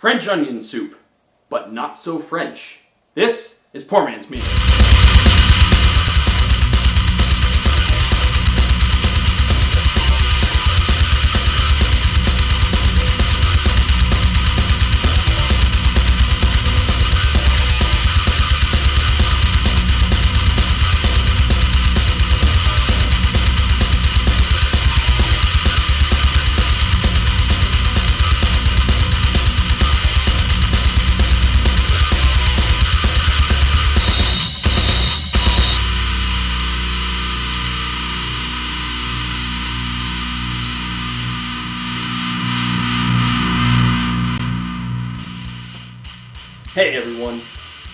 French onion soup, but not so French. This is Poor Man's Meal. Hey everyone,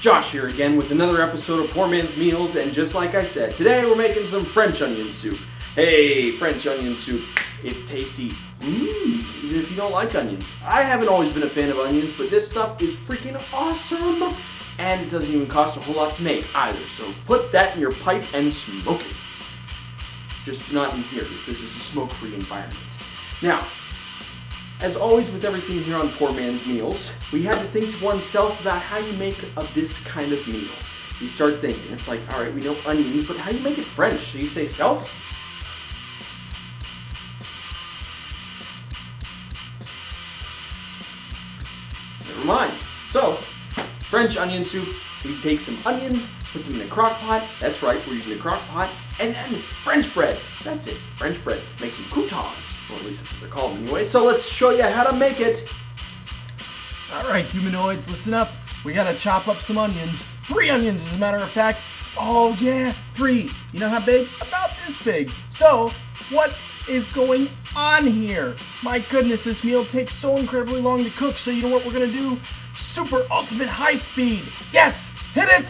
Josh here again with another episode of Poor Man's Meals, and just like I said, today we're making some French onion soup. Hey, French onion soup, it's tasty, even if you don't like onions. I haven't always been a fan of onions, but this stuff is freaking awesome, and it doesn't even cost a whole lot to make either, so put that in your pipe and smoke it. Just not in here, this is a smoke-free environment. Now, as always with everything here on Poor Man's Meals, we have to think to oneself about how you make this kind of meal. You start thinking, it's like, alright, we know onions, but how do you make it French? So you say self? Never mind. So, French onion soup, we take some onions, put them in a crock pot. That's right, we're using a crock pot. And then French bread. That's it, French bread. Make some croutons. Well, at least that's what they're called anyway. So let's show you how to make it. Alright, humanoids, listen up. We gotta chop up some onions. 3 onions, as a matter of fact. Oh yeah, 3. You know how big? About this big. So, what is going on here? My goodness, this meal takes so incredibly long to cook. So you know what we're gonna do? Super ultimate high speed. Yes, hit it!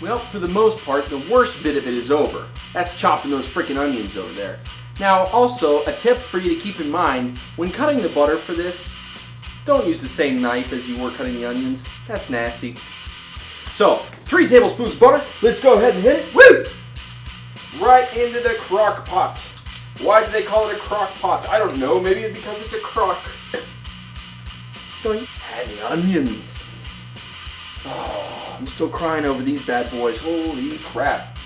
Well, for the most part, the worst bit of it is over. That's chopping those freaking onions over there. Now, also, a tip for you to keep in mind, when cutting the butter for this, don't use the same knife as you were cutting the onions. That's nasty. So, 3 tablespoons of butter. Let's go ahead and hit it. Woo! Right into the crock pot. Why do they call it a crock pot? I don't know. Maybe it's because it's a crock. And the onions. Oh, I'm still crying over these bad boys. Holy crap.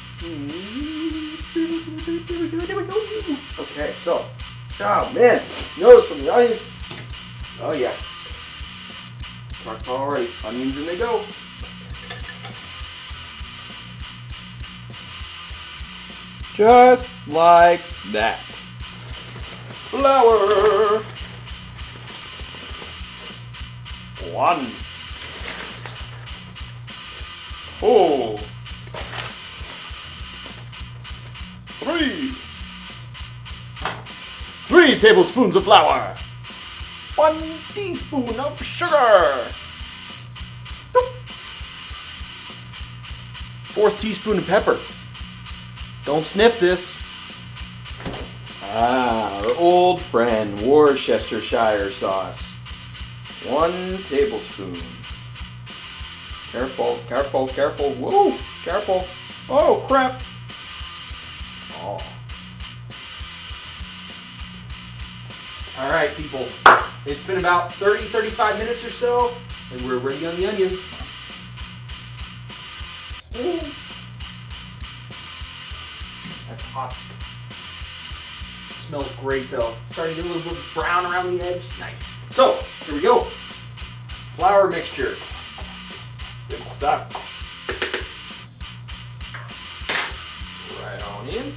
Okay, so. Oh, man. Nose from the onions. Oh, yeah. Crock pot already. Onions, and they go. Just like that. Flour. 1. 4. 3. 3 tablespoons of flour. 1 teaspoon of sugar. 4th teaspoon of pepper. Don't sniff this. Our old friend Worcestershire sauce. 1 tablespoon. Careful, careful, careful. Whoa, careful. Oh, crap. Oh. All right, people. It's been about 35 minutes or so, and we're ready on the onions. That's hot. Smells great though. Starting to get a little bit brown around the edge. Nice. So, here we go. Flour mixture. Good stuff. Right on in.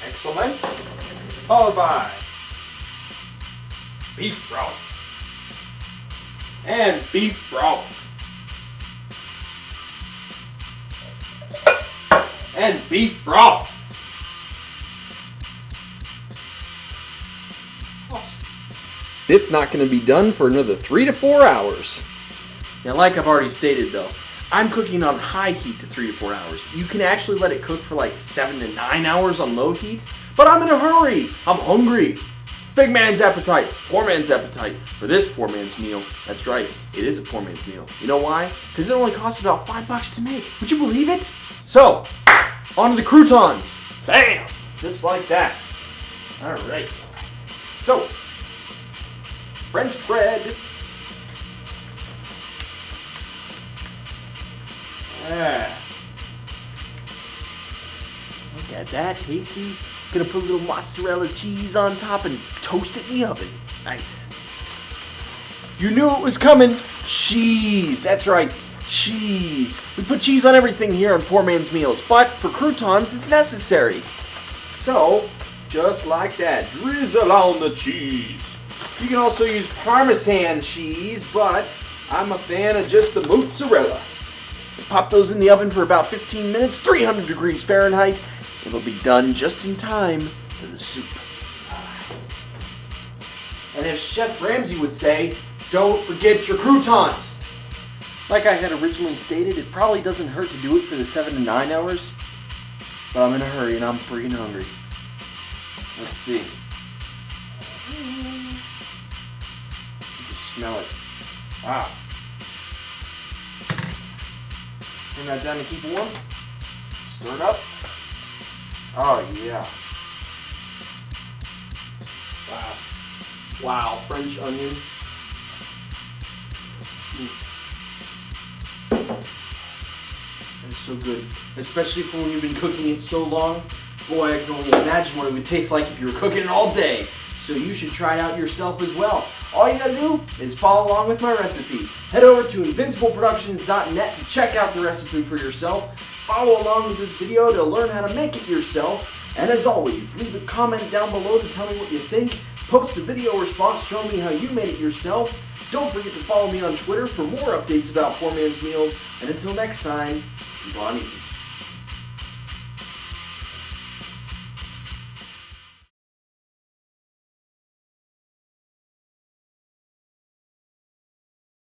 Excellent. Followed by beef broth. And beef broth. And beef broth. It's not going to be done for another 3 to 4 hours. Now, like I've already stated though, I'm cooking on high heat to 3 to 4 hours. You can actually let it cook for like 7 to 9 hours on low heat, but I'm in a hurry. I'm hungry. Big man's appetite, poor man's appetite. For this poor man's meal, that's right, it is a poor man's meal. You know why? Because it only costs about $5 to make. Would you believe it? So, on to the croutons. Bam! Just like that. All right. So, French bread. Look at that, tasty. Gonna put a little mozzarella cheese on top and toast it in the oven. Nice. You knew it was coming. Cheese. That's right. Cheese. We put cheese on everything here on Poor Man's Meals, but for croutons, it's necessary. So, just like that, drizzle on the cheese. You can also use Parmesan cheese, but I'm a fan of just the mozzarella. Pop those in the oven for about 15 minutes, 300 degrees Fahrenheit. It'll be done just in time for the soup. And as Chef Ramsay would say, don't forget your croutons. Like I had originally stated, it probably doesn't hurt to do it for the 7 to 9 hours, but I'm in a hurry and I'm freaking hungry. Let's see. Just smell it. Wow. Turn that down to keep it warm. Stir it up. Oh yeah. Wow. Wow, French onion. That is so good. Especially for when you've been cooking it so long. Boy, I can only imagine what it would taste like if you were cooking it all day. So you should try it out yourself as well. All you gotta do is follow along with my recipe. Head over to invincibleproductions.net to check out the recipe for yourself. Follow along with this video to learn how to make it yourself. And as always, leave a comment down below to tell me what you think. Post a video response showing me how you made it yourself. Don't forget to follow me on Twitter for more updates about Poor Man's Meals. And until next time, keep on eating.